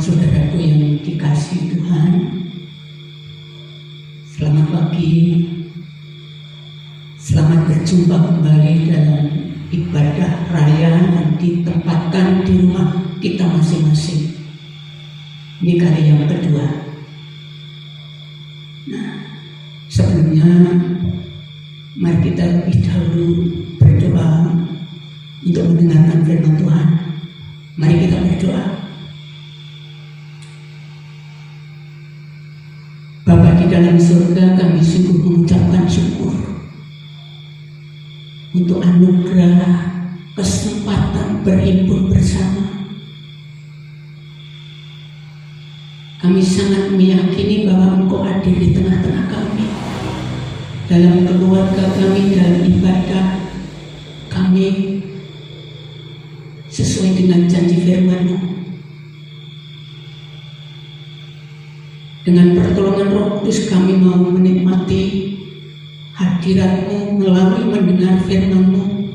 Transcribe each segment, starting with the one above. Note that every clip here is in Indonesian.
saudaraku yang dikasihi Tuhan, selamat pagi, selamat berjumpa kembali dalam ibadah raya yang ditempatkan di rumah kita masing-masing. Ini kali yang kedua. Nah, sebelumnya mari kita lebih dahulu berdoa untuk mendengarkan firman Tuhan. Mari kita berdoa. Bapa di dalam surga, kami sungguh mengucapkan syukur untuk anugerah kesempatan berhimpun bersama. Kami sangat meyakini bahwa Engkau hadir di tengah-tengah kami, dalam keluarga kami, dalam ibadah kami, sesuai dengan janji firman-Mu. Dengan pertolongan Roh Kudus kami mau menikmati hadirat-Mu melalui mendengar firman-Mu.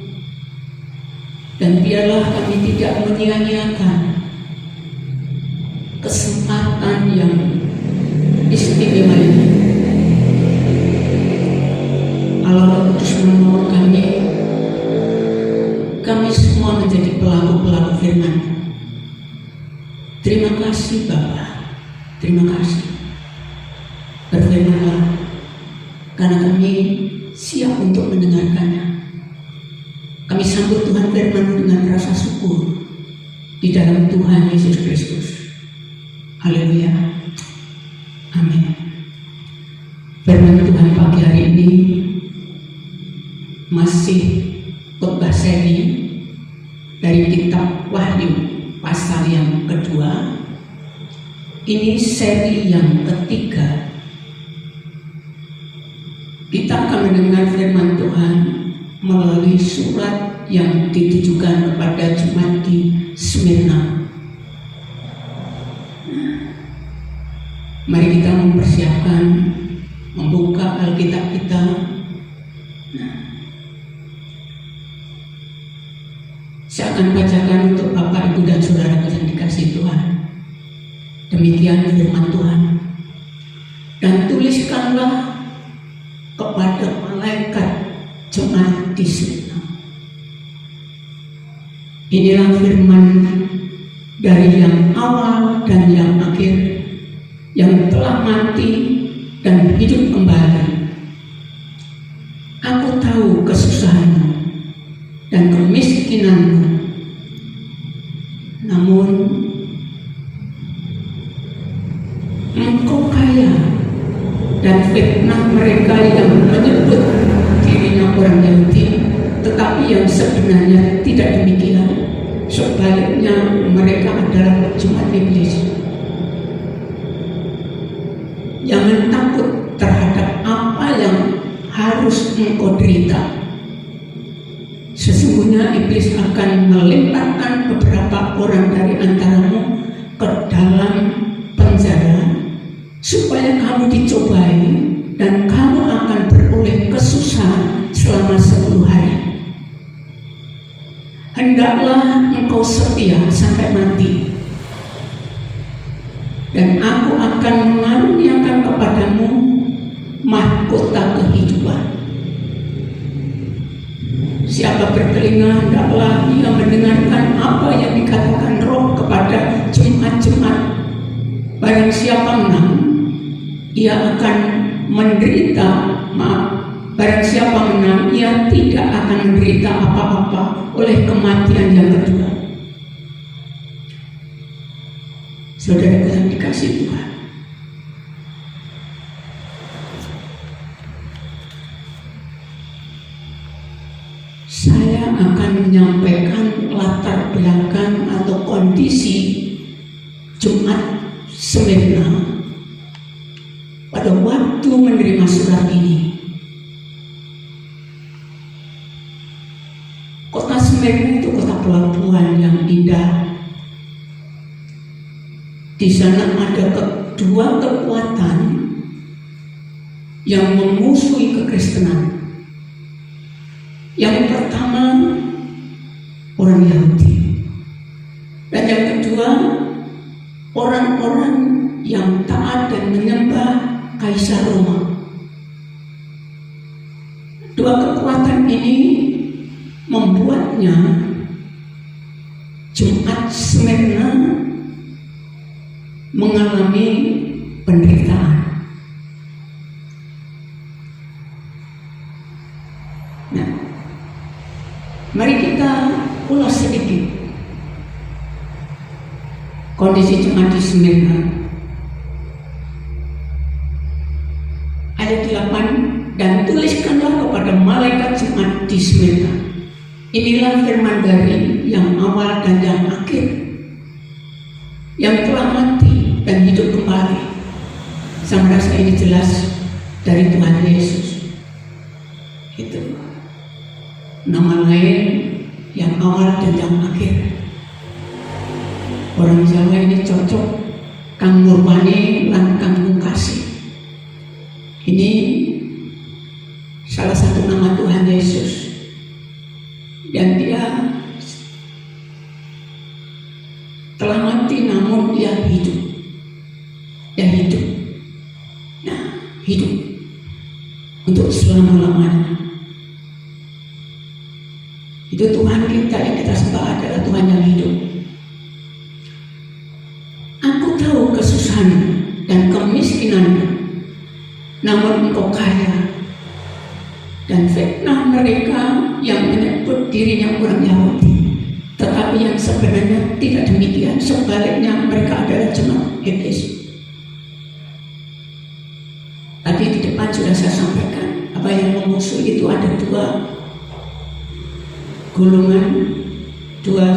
Dan biarlah kami tidak menyia-nyiakan kesempatan yang istimewa ini. Allah Roh Kudus menolong kami semua menjadi pelaku-pelaku firman. Terima kasih Bapa, terima kasih. Berfirmanlah, karena kami siap untuk mendengarkannya. Kami sambut Tuhan firman dengan rasa syukur di dalam Tuhan Yesus Kristus. Haleluya, amin. Firman Tuhan pagi hari ini masih khotbah seri dari kitab Wahyu pasal yang kedua. Ini seri yang ketiga. Kita akan mendengar firman Tuhan melalui surat yang ditujukan kepada jemaat di Smyrna. Mari kita mempersiapkan membuka Alkitab kita. Saya akan bacakan untuk Bapak, Ibu, dan saudaraku yang dikasihi Tuhan. Demikian firman Tuhan. Dan tuliskanlah kepada malaikat jemaat di Smyrna. Inilah firman dari yang awal dan yang akhir, yang telah mati dan hidup kembali. Aku tahu kesusahanmu dan kemiskinanmu, namun engkau kaya, dan fitnah mereka yang menyebut dirinya orang Yahudi, tetapi yang sebenarnya tidak demikian. Sebaliknya mereka adalah jemaat iblis. Jangan takut terhadap apa yang harus engkau derita. Sesungguhnya iblis akan melemparkan beberapa orang dari antaramu ke dalam penjara, supaya kamu dicobai dan kamu akan beroleh kesusahan selama 10 hari. Hendaklah engkau setia sampai mati, dan aku akan mengaruniakan kepadamu mahkota kehidupan. Siapa bertelinga, hendaklah ia mendengarkan apa yang dikatakan Roh kepada jemaat-jemaat. Barang siapa menang, ia akan menderita, barang siapa menang, ia tidak akan menderita apa-apa oleh kematian yang kedua. Saudara yang dikasihi Tuhan, saya akan menyampaikan latar belakang atau kondisi jemaat Smyrna pada waktu menerima surat ini. Kota Smyrna itu kota pelabuhan yang indah. Di sana ada kedua kekuatan yang memusuhi kekristenan. Yang pertama, orang Yahudi, dan yang kedua, orang-orang yang taat dan menyembah Kaisar Roma. Dua kekuatan ini membuatnya Jemaat Smyrna mengalami penderitaan. Nah, mari kita ulas sedikit kondisi jemaat di Smyrna. Ayat 8, dan tuliskanlah kepada malaikat jemaat di Smyrna, inilah firman dari yang awal dan yang akhir, yang telah mati dan hidup kembali. Saya merasa ini jelas dari Tuhan Yesus. Itu nama lain yang awal dan yang akhir. Orang Jawa ini cocok, kang murbani lan kang mungkasi. Ini salah satu nama Tuhan Yesus, dan dia telah mati namun dia hidup. Dia hidup. Nah, hidup untuk selama-lamanya. Itu Tuhan kita yang kita sembah adalah Tuhan yang hidup. Aku tahu kesusahan dan kemiskinan, namun engkau kaya, dan fitnah mereka yang menyebut dirinya orang Yahudi, tetapi yang sebenarnya tidak demikian. Sebaliknya mereka adalah jemaat iblis. Tadi di depan sudah saya sampaikan, apa yang memusuhi itu ada dua golongan, dua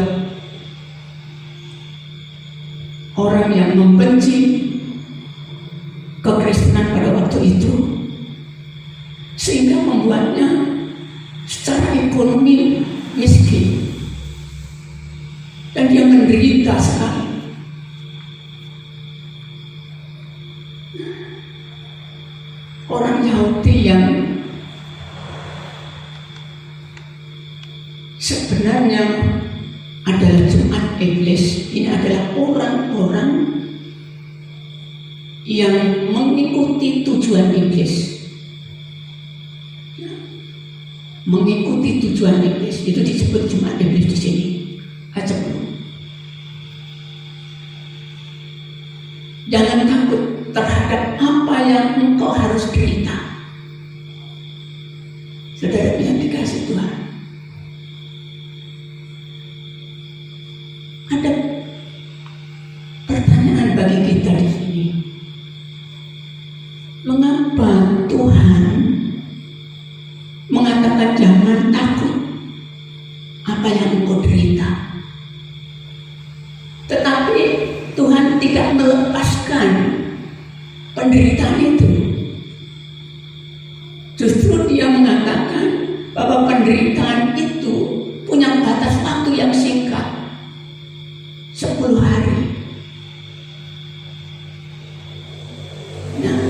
orang yang membenci kekristenan pada waktu itu, sehingga membuatnya secara ekonomi miskin, dan dia menderita sekali. Orang Yahudi yang sebenarnya adalah jemaat iblis, ini adalah orang-orang yang mengikuti tujuan iblis. Mengikuti tujuan iblis itu disebut jemaat iblis di sini. Aja belum. Jangan takut terhadap apa yang engkau harus derita. Saudara yang dikasih Tuhan, ada pertanyaan bagi kita di sini. Mengapa Tuhan mengatakan jangan takut apa yang engkau derita, tetapi Tuhan tidak melepaskan penderitaan itu? Justru dia mengatakan bahwa penderitaan itu punya batas waktu yang singkat, 10 hari. Nah,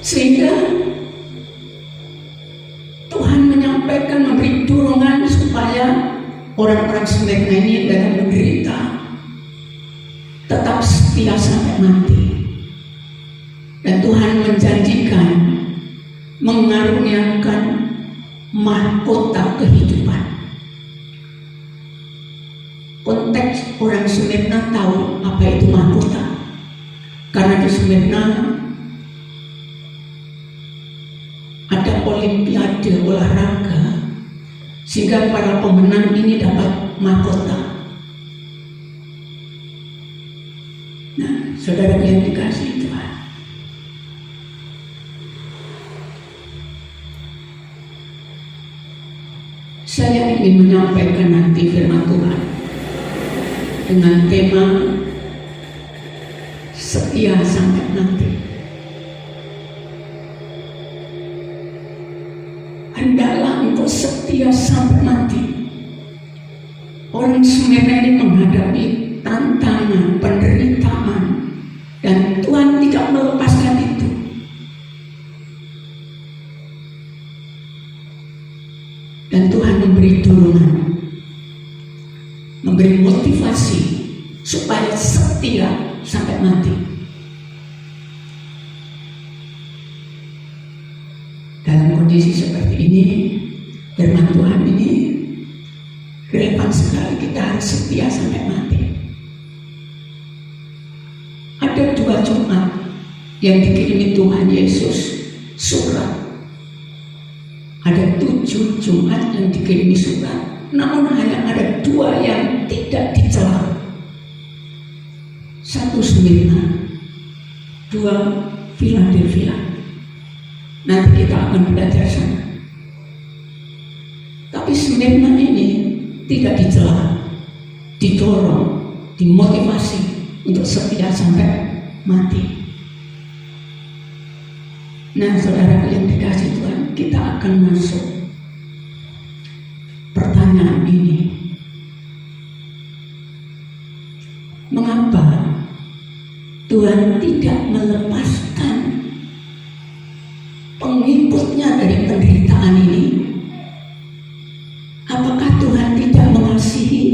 sehingga Tuhan menyampaikan, memberi dorongan supaya orang-orang Smyrna ini dalam menderita tetap setia sampai mati. Dan Tuhan menjanjikan mengaruniakan mahkota kehidupan. Konteks orang Smyrna tahu apa itu mahkota, karena di Smyrna ada olimpiade olahraga, sehingga para pemenang ini dapat mahkota. Nah, saudara yang dikasihi Tuhan, saya ingin menyampaikan nanti firman Tuhan dengan tema setia sampai nanti. Hendaklah engkau setia sampai mati. Orang Smyrna ini menghadapi tantangan, penderitaan, dan Tuhan tidak melepaskan itu. Dan Tuhan memberi dorongan, memberi motivasi supaya setia sampai mati. Dalam kondisi seperti ini, firman Tuhan ini relevan sekali, kita harus setia sampai mati. Ada 2 Jumat yang dikirimi Tuhan Yesus surat. Ada 7 Jumat yang dikirimi surat, namun hanya ada 2 yang tidak dicela. 1 Smyrna, 2 Philadelphia. Nanti kita akan belajar sana. Tapi Smyrna ini tidak dicela, didorong, dimotivasi untuk setia sampai mati. Nah, saudara yang dikasih Tuhan, kita akan masuk pertanyaan ini. Mengapa Tuhan tidak melepaskan pengikutnya dari penderitaan ini? Apakah Tuhan tidak mengasihi?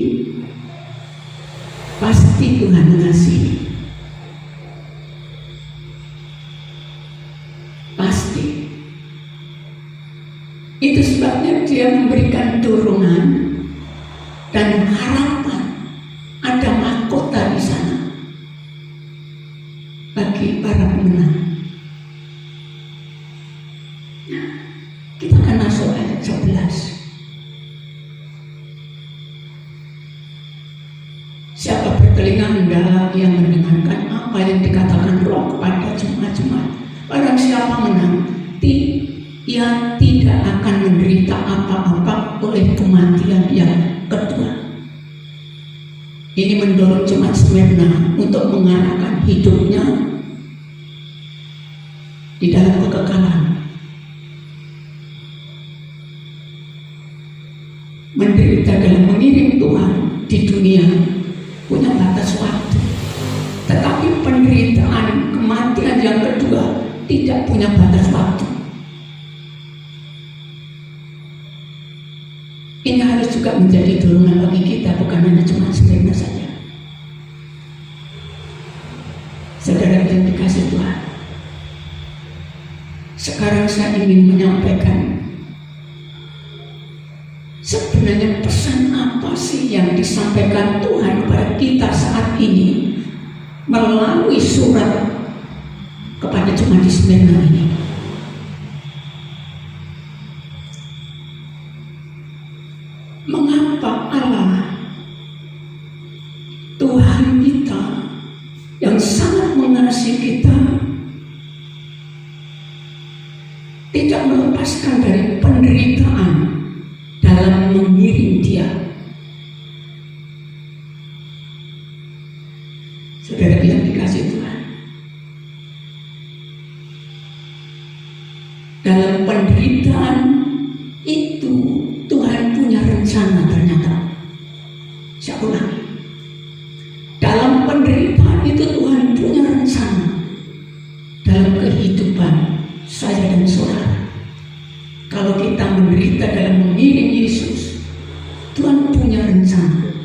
Pasti Tuhan mengasihi. Pasti. Itu sebabnya Dia memberikan dorongan dan harapan. Ada mahkota di sana bagi para pemenang. Nah, kita akan masuk ayat 11. Siapa bertelinga hendaklah ia mendengarkan apa yang dikatakan Roh kepada jemaat-jemaat. Barang siapa menang, ia tidak akan menderita apa-apa oleh kematian yang kedua. Ini mendorong jemaat Smyrna untuk mengarahkan hidupnya di dalam kekekalan. Menderita dalam mengiring Tuhan di dunia punya batas waktu, tetapi penderitaan kematian yang kedua tidak punya batas waktu. Ini harus juga menjadi dorongan bagi kita, bukan hanya cuma Smyrna saja. Saudara yang dikasih Tuhan, sekarang saya ingin menyampaikan sebenarnya pesan apa sih yang disampaikan Tuhan kepada kita saat ini melalui surat kepada jemaat di Smyrna ini. Mengapa Allah, Tuhan kita yang sangat mengasihi kita, tidak melepaskan dari penderitaan dalam mengiring Dia? Saudara yang dikasih Tuhan, dalam penderitaan itu Tuhan punya rencana ternyata. Saya ulangi, dalam penderitaan itu Tuhan punya rencana dalam kehidupan saya dan saudara. Kalau kita menderita dalam mengiring Yesus, Tuhan punya rencana.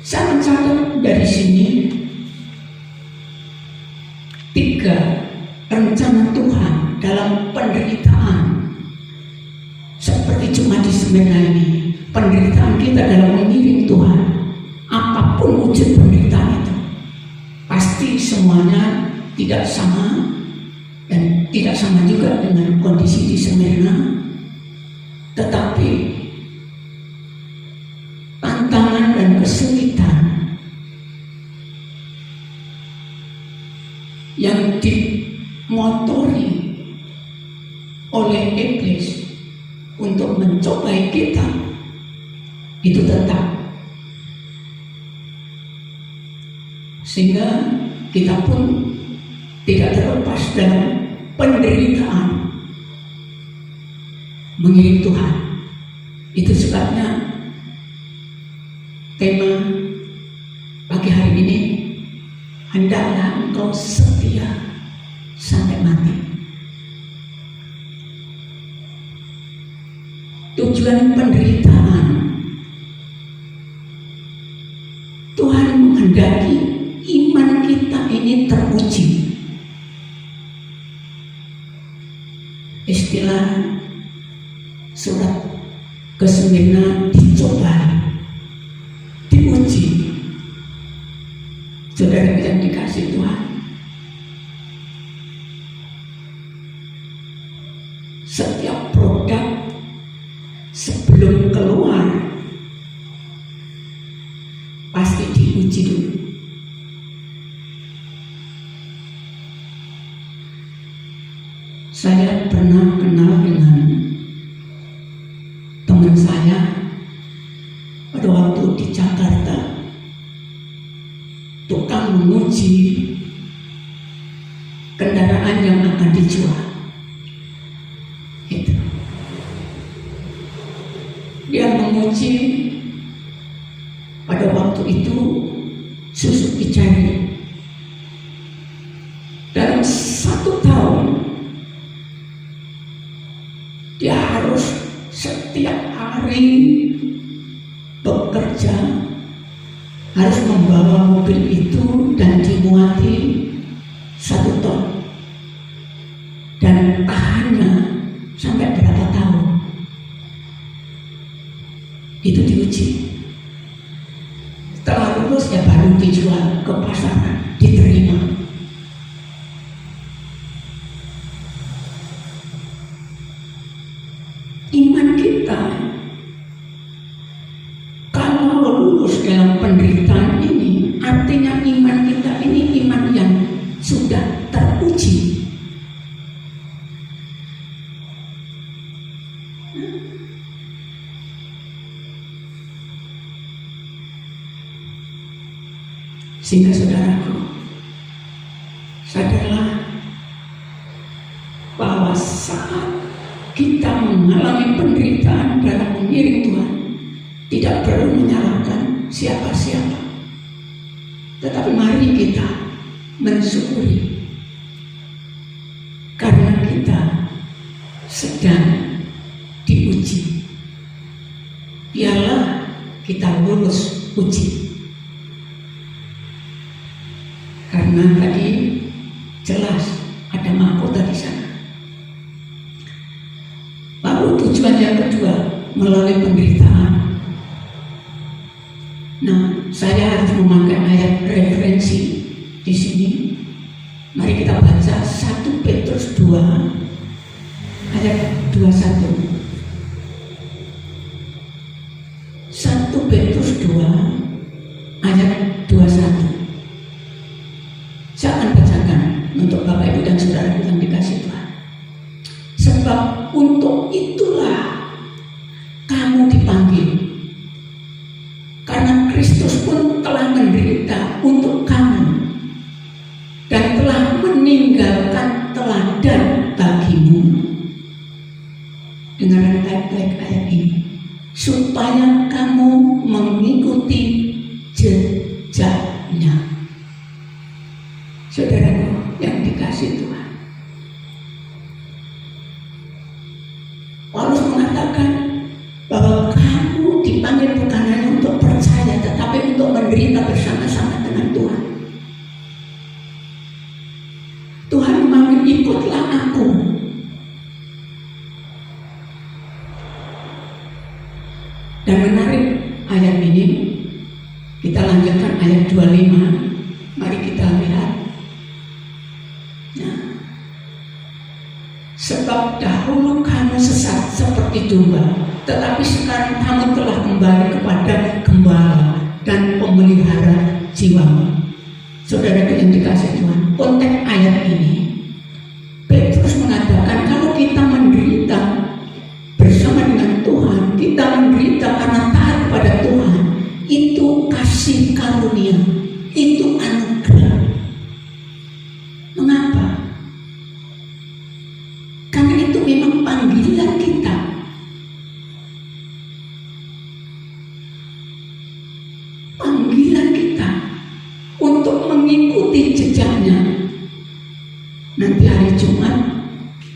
Saya mencatat dari sini 3 rencana Tuhan dalam penderitaan. Seperti cuma di Smyrna ini, penderitaan kita dalam mengiring Tuhan, apapun wujud penderitaan itu, pasti semuanya tidak sama, dan tidak sama juga dengan kondisi di Smyrna. Tetapi tantangan dan kesulitan yang dimotori oleh iblis untuk mencobai kita itu tetap, sehingga kita pun tidak terlepas dalam penderitaan mengiring Tuhan. Itu sebabnya tema pagi hari ini, hendaklah engkau setia sampai mati. Tujuan penderitaan menghendaki iman kita ini teruji. Istilah surat ke-9 dicoba, diuji. Saudara yang dikasih Tuhan, setiap produk sebelum keluar pasti diuji dulu. Saya pernah kenal dengan teman saya pada waktu di Jakarta, tukang menguji kendaraan yang akan dijual. Itu. Dia menguji pada waktu itu Suzuki Carry. Dalam 1 tahun dia harus setiap hari bekerja, harus membawa mobil itu dan dimuati 1 ton, dan tahannya sampai berapa tahun. Itu diuji. Setelah lulus ya baru dijual ke pasaran, diterima. Iman kita kalau lulus dalam penderitaan ini, artinya iman kita ini iman yang sudah teruji. Sehingga saudaraku, sadarlah bahwa saat kita mengalami penderitaan dalam mengiring Tuhan, tidak perlu menyalahkan siapa-siapa, tetapi mari kita mensyukuri karena kita sedang diuji. Biarlah kita lulus uji. Karena tadi jelas ada mahkota di sana. Lalu tujuan yang kedua, melalui penderitaan. Nah, saya harus memakai ayat referensi di sini. Mari kita baca 1 Petrus 2 ayat 21. 1 Petrus 2 ayat 21. Saya akan bacakan untuk Bapak Ibu dan Saudara yang dikasih Tuhan. Sebab untuk itulah kamu dipanggil, karena Kristus pun telah menderita untuk kamu dan telah meninggalkan teladan bagimu. Dengarkan baik-baik ayat ini, supaya kamu mengikuti jejaknya. Saudaraku yang dikasih Tuhan, Paulus mengatakan bahwa kamu dipanggil bukan hanya untuk percaya, tetapi untuk menderita bersama-sama dengan Tuhan. Tuhan memanggil, ikutlah aku. Dan menarik ayat ini, kita lanjutkan ayat 25. Mari kita lihat. Sebab dahulu kamu sesat seperti domba, tetapi sekarang kamu telah kembali kepada Gembala dan pemelihara jiwamu. Saudara yang dikasih Tuhan, konteks ayat ini, Petrus mengatakan kalau kita menderita bersama dengan Tuhan, kita menderita karena taat pada Tuhan, itu kasih karunia, itu anugerah. Mengapa? Karena itu memang panggilan kita. Panggilan kita untuk mengikuti jejaknya. Nanti hari Jumat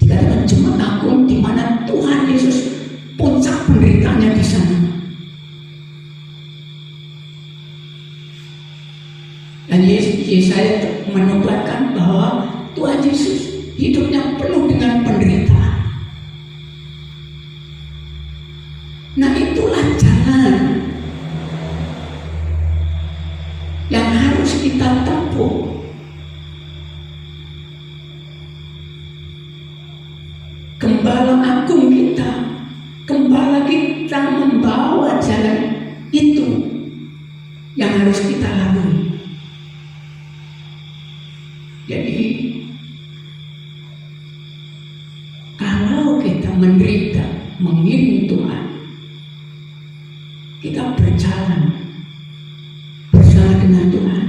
dikatakan Jumat Agung, di mana Tuhan Yesus puncak penderitaannya di sana. Yesaya menuturkan bahwa Tuhan Yesus hidupnya penuh dengan penderitaan. Nah, itulah jalan yang harus kita tempuh. Gembala agung kita, gembala kita membawa jalan itu yang harus kita lalui. Jadi kalau kita menderita mengiring Tuhan, kita berjalan bersama dengan Tuhan,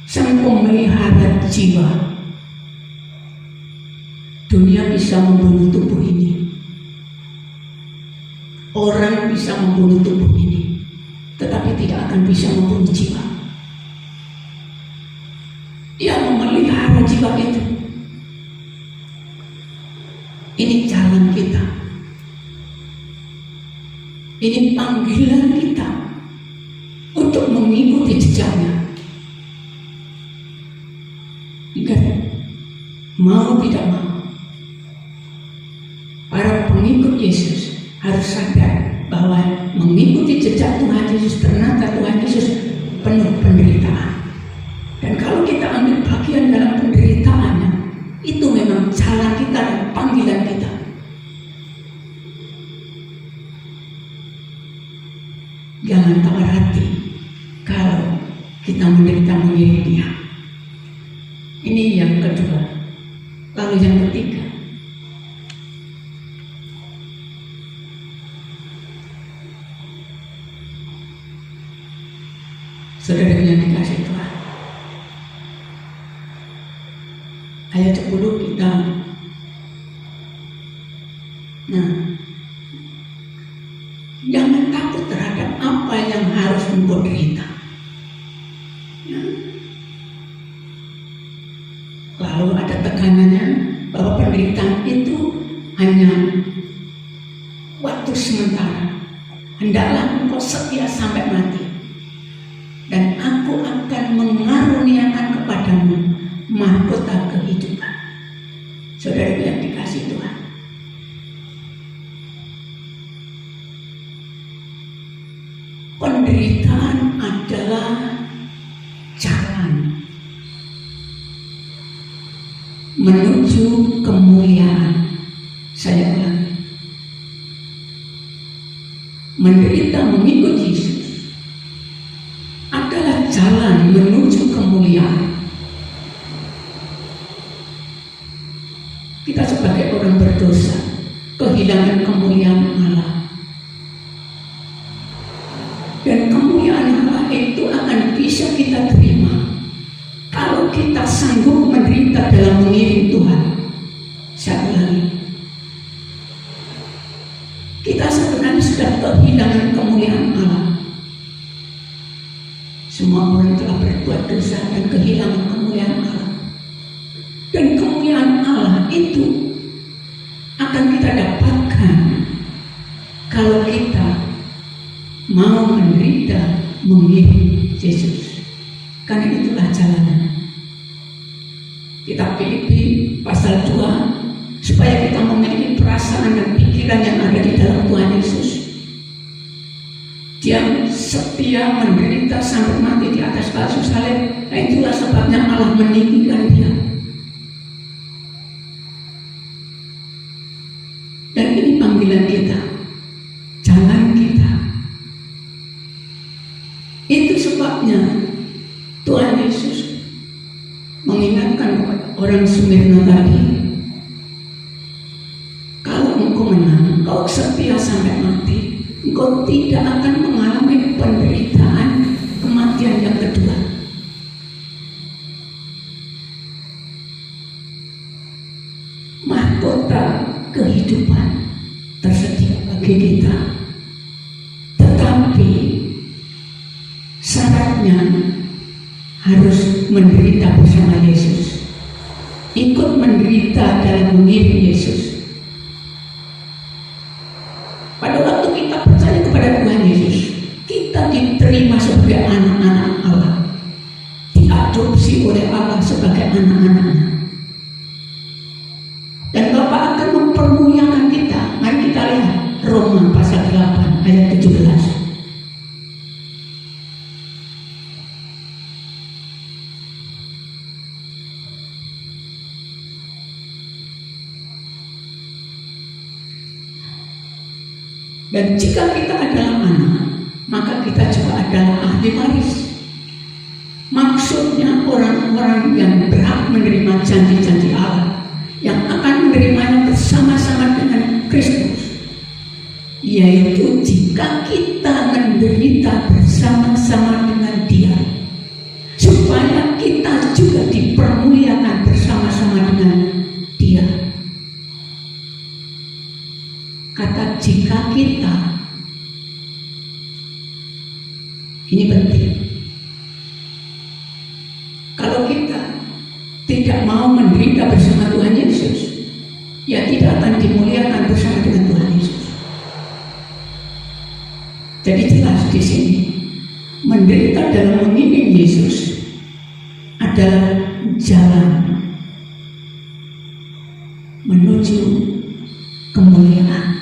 Sang Pemelihara jiwa. Dunia bisa membunuh tubuh ini, orang bisa membunuh tubuh ini, tetapi tidak akan bisa membunuh jiwa. Dia memelihara jiwa itu. Ini jalan kita, ini panggilan kita untuk mengikuti jejaknya. Ingat, mau tidak mau, para pengikut Yesus harus sadar bahwa mengikuti jejak Tuhan Yesus, ternyata Tuhan Yesus penuh penderitaan. Dan kalau kita ambil bagian dalam penderitaannya, itu memang jalan kita dan panggilan kita. Jangan tawar hati kalau kita menderita mengiring Dia. Ini yang kedua. Lalu yang ketiga, saudara yang dikasih Tuhan, ayat 10 kita, jangan takut terhadap apa yang harus engkau derita. Ya. Lalu ada tekanannya bahwa penderitaan itu hanya waktu sementara. Hendaklah engkau setia sampai mati, dan aku akan mengaruniakan kepadamu mahkota kehidupan. Saudara yang dikasih Tuhan, penderitaan adalah jalan menuju kemuliaan. Saya ulangi, menderita mengikut Yesus adalah jalan menuju kemuliaan. Kita sebagai orang berdosa kehilangan kemuliaan Allah, dan kemuliaan Allah itu akan bisa kita terima kalau kita sanggup menderita dalam mengiring Tuhan. Saya ulangi, kita sebenarnya sudah kehilangan kemuliaan Allah. Semua orang telah berbuat dosa dan kehilangan kemuliaan Allah. Dan kemuliaan Allah itu akan kita dapatkan kalau kita mau menderita mengiring Yesus. Karena itulah jalannya. Kitab Filipi pasal 2, supaya kita memiliki perasaan dan pikiran yang ada di dalam Tuhan Yesus. Dia setia menderita sampai mati di atas kayu salib. Nah, itulah sebabnya Allah meninggikan Dia. Dan ini panggilan kita, jalan kita. Itu sebabnya Tuhan Yesus mengingatkan kepada orang Smyrna tadi, kalau engkau menang, engkau setia sampai mati, engkau tidak akan mengalami penderitaan kematian yang kedua. Mahkota kehidupan tersedia bagi kita, tetapi syaratnya harus menderita bersama Yesus, ikut menderita dalam mengiring Yesus. Pada waktu kita percaya kepada Tuhan Yesus, kita diterima sebagai anak-anak Allah. Dan jika kita adalah anak, maka kita juga adalah ahli waris. Maksudnya orang-orang yang berhak menerima janji-janji Allah, yang akan menerimanya bersama-sama dengan Kristus, yaitu jika kita menderita bersama-sama dengan Dia, supaya kita juga dipermuliakan bersama-sama dengan Dia. Kata jika kita ini penting. Kalau kita tidak mau menderita bersama Tuhan Yesus, ya tidak akan dimuliakan bersama dengan Tuhan Yesus. Jadi jelas di sini, menderita dalam mengikuti Yesus adalah jalan menuju kemuliaan.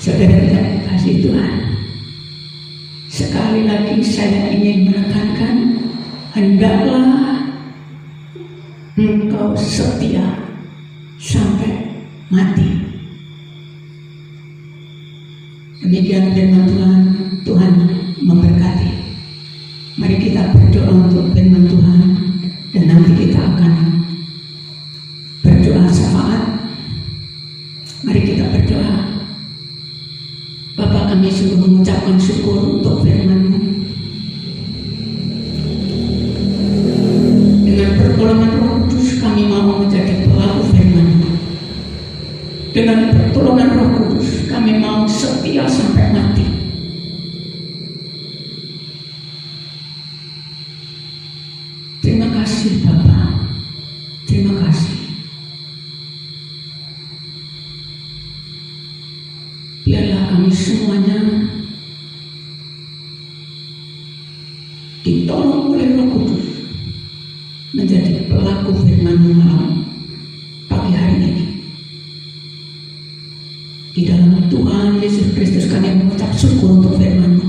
Saudara yang kasih Tuhan, sekali lagi saya ingin menekankan, hendaklah engkau setia sampai mati. Demikian firman Tuhan. Tuhan memberkati. Mari kita berdoa untuk firman Tuhan, dan nanti kita akan berdoa syafaat. Mari kita berdoa. Bapa, kami sungguh mengucapkan syukur untuk firman-Mu. Dengan pertolongan Roh Kudus kami mau menjadi pelaku firman-Mu. Dengan pertolongan Roh Kudus kami mau setia sampai mati. Terima kasih Bapa. Terima kasih. Biarlah kami semuanya ditolong oleh Roh Kudus menjadi pelaku firman-Mu malam pagi hari ini. Di dalam Tuhan Yesus Kristus kami mengucap syukur untuk firman-Mu.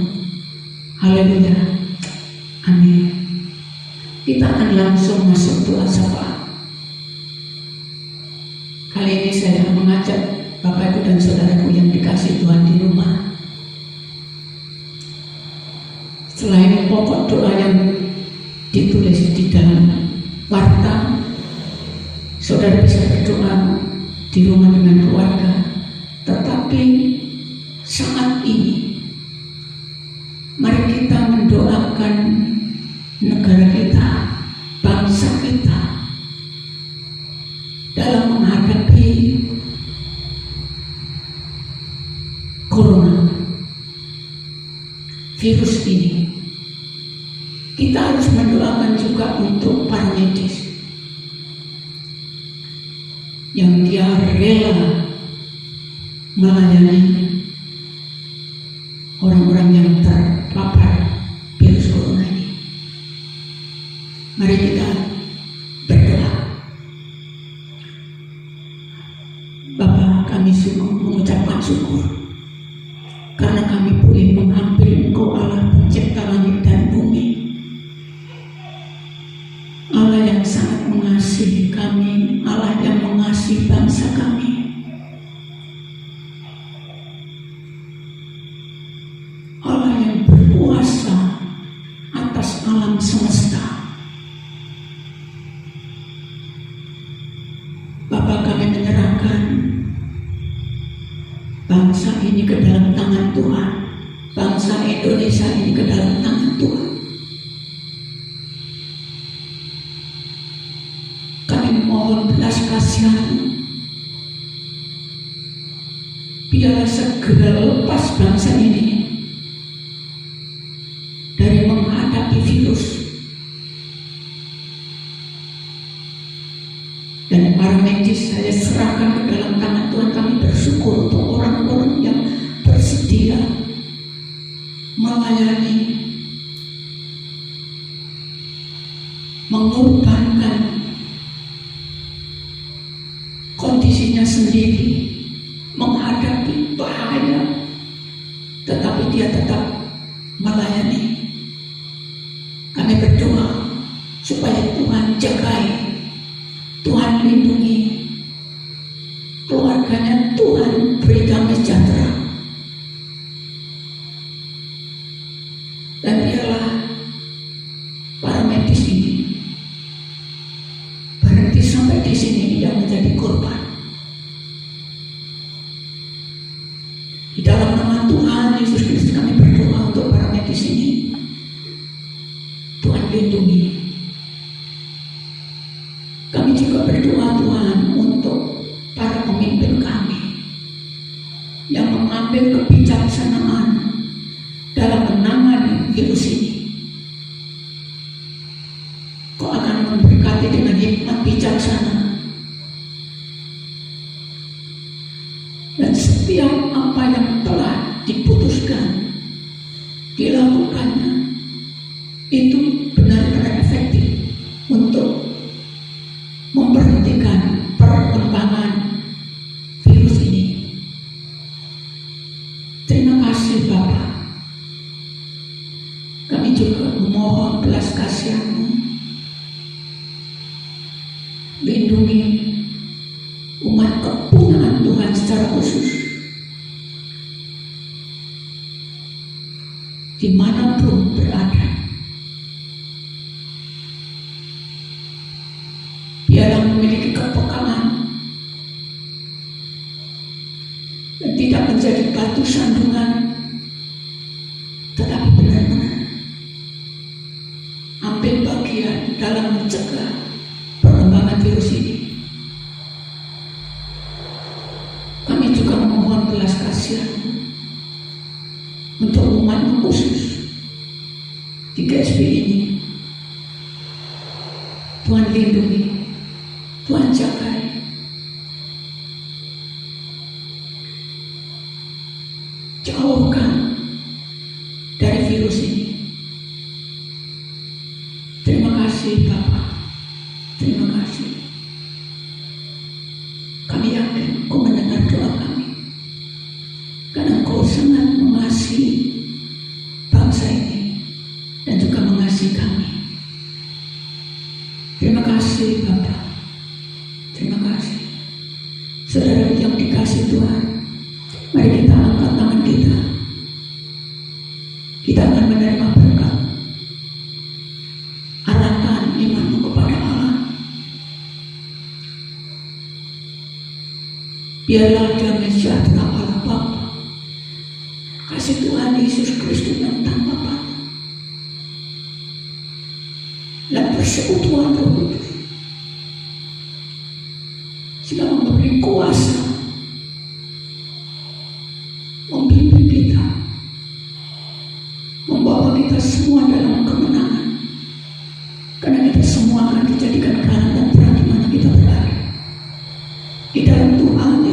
Haleluya. Amin. Kita akan langsung masuk doa syafaat. Kali ini saya mengajak Bapak Ibu dan Saudaraku yang dikasih Tuhan di rumah, selain pokok doa yang ditulis di dalam warta, saudara bisa berdoa di rumah dengan keluarga. Tetapi saat ini mari kita mendoakan negara kita, bangsa kita dalam menghadapi corona virus ini. Kita harus mendoakan juga untuk para medis yang dia rela melayani orang-orang yang terpapar virus corona ini. Mari kita berdoa. Bapa, kami sungguh mengucapkan syukur karena kami boleh menghampiri Engkau, Allah pencipta langit dan bumi, Allah yang sangat mengasihi kami, Allah yang mengasihi bangsa kami. Allah yang berkuasa atas alam semesta. Bapa, kami menyerahkan bangsa ini ke dalam tangan Tuhan, bangsa Indonesia ini ke dalam tangan Tuhan. Kami mohon belas kasihan, biarlah segera lepas bangsa ini dari menghadapi virus. Dan para medis saya serahkan ke dalam tangan Tuhan. Kami bersyukur untuk orang-orang yang bersedia melayani, mengorbankan kondisinya sendiri, menghadapi bahaya, tetapi dia tetap melayani. Kami berdoa supaya Tuhan jagai, Tuhan lindungi keluarganya, Tuhan berikan medis ini yang menjadi korban. Di dalam nama Tuhan Yesus Kristus kami berdoa untuk para medis ini. Tuhan lindungi. Kami juga berdoa Tuhan untuk para pemimpin kami yang mengambil kebijaksanaan dalam menangani virus ini. Kau akan memberkati dengan hikmat bijaksana. Dan setiap apa yang telah diputuskan, dilakukannya, itu benar-benar efektif untuk memberhentikan perkembangan virus ini. Terima kasih Bapa. Kami juga memohon belas kasihan-Mu. Lindungi umat kepunyaan Tuhan secara khusus. Dimanapun berada. Biarlah memiliki kepekaan dan tidak menjadi batu sandungan, tetapi benar-benar ambil bagian dalam mencegah perkembangan virus ini. Kami juga memohon belas kasihan untuk umat khusus di GSP ini. Tuhan lindungi, Tuhan jagai. Jauhkan dari virus ini. Terima kasih Bapak. Terima kasih. Kami yakin Kau mendengar doa kami. Karena Kau sangat mengasihi bangsa ini dan juga mengasihi kami. Terima kasih Bapak. Terima kasih. Saudara yang dikasihi Tuhan, mari kita angkat tangan kita. Kita akan menerima berkat. Arahkan imanmu kepada Allah. Biarlah damai sejahtera Allah Bapa, kasih Tuhan Yesus Kristus yang tanpa batas, dan persekutuan Roh Kudus sudah memberi kuasa membimbing kita, membawa kita semua dalam kemenangan, karena kita semua akan dijadikan kanan dan berat di mana kita berada. Di dalam Tuhan